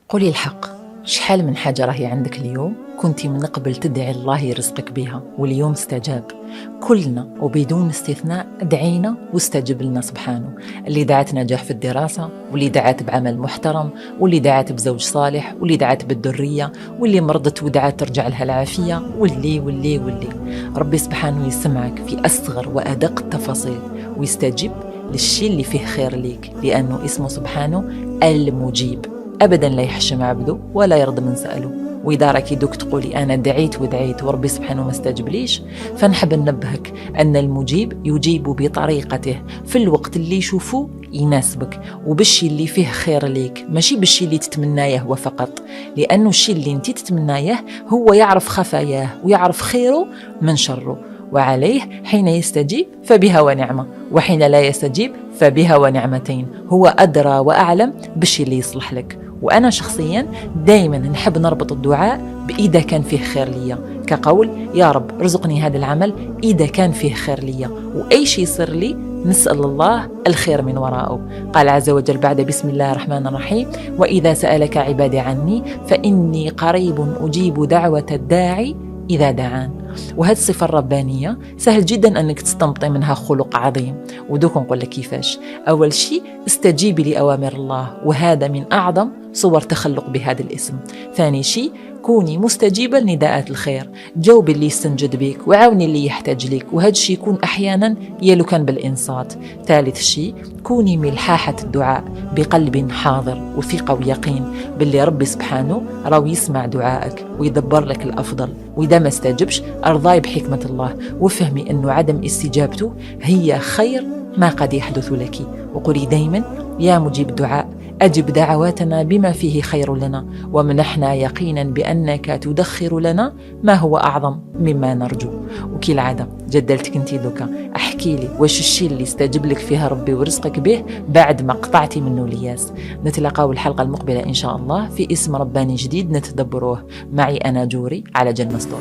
قولي الحق، شحال من حاجة راهي عندك اليوم كنتي من قبل تدعي الله يرزقك بها واليوم استجاب. كلنا وبدون استثناء دعينا واستجب لنا سبحانه. اللي دعت نجاح في الدراسة، واللي دعت بعمل محترم، واللي دعت بزوج صالح، واللي دعت بالذرية، واللي مرضت ودعت ترجع لها العافية، واللي ربي سبحانه يسمعك في أصغر وأدق التفاصيل ويستجيب للشيء اللي فيه خير ليك، لأنه اسمه سبحانه المجيب. أبدا لا يحشم عبده ولا يرضى من سأله. وإذا راكي دوك تقولي أنا دعيت وربي سبحانه ما استجب ليش، فنحب ننبهك أن المجيب يجيب بطريقته في الوقت اللي يشوفه يناسبك، وبالشي اللي فيه خير ليك، ماشي بالشي اللي تتمناه هو فقط، لأنه الشي اللي انت تتمناه هو يعرف خفاياه ويعرف خيره من شره. وعليه حين يستجيب فبها ونعمة، وحين لا يستجيب فبها ونعمتين. هو أدرى وأعلم بالشي اللي يصلح لك. وأنا شخصيا دايما نحب نربط الدعاء بإذا كان فيه خير ليا، كقول يا رب رزقني هذا العمل إذا كان فيه خير ليا، وأي شيء يصير لي نسأل الله الخير من وراءه. قال عز وجل بعد بسم الله الرحمن الرحيم: وإذا سألك عبادي عني فإني قريب أجيب دعوة الداعي إذا دعان. وهذه الصفة الربانية سهل جدا أنك تستنبطي منها خلق عظيم، ودوك نقول لك كيفاش. أول شيء استجيبي لأوامر الله، وهذا من أعظم صور تخلق بهذا الاسم. ثاني شيء كوني مستجيبة لنداءات الخير، جاوبي اللي يستنجد بك وعاوني اللي يحتاج لك، وهذا الشيء يكون أحيانا يلو كان بالإنصات. ثالث شيء كوني ملحاحة الدعاء بقلب حاضر وثقة ويقين باللي ربي سبحانه راو يسمع دعائك ويدبر لك الأفضل، وإذا ما استجبش أرضاي بحكمة الله، وفهمي أنه عدم استجابته هي خير ما قد يحدث لك. وقولي دايما يا مجيب الدعاء أجب دعواتنا بما فيه خير لنا، ومنحنا يقينا بأنك تدخر لنا ما هو أعظم مما نرجو. وكي العادة جدلتك انتي دوكا، احكي لي واش الشيء اللي استجب لك فيها ربي ورزقك به بعد ما قطعتي منه الياس. نتلاقاو الحلقة المقبلة إن شاء الله في اسم رباني جديد نتدبروه معي أنا جوري على جنة ستور.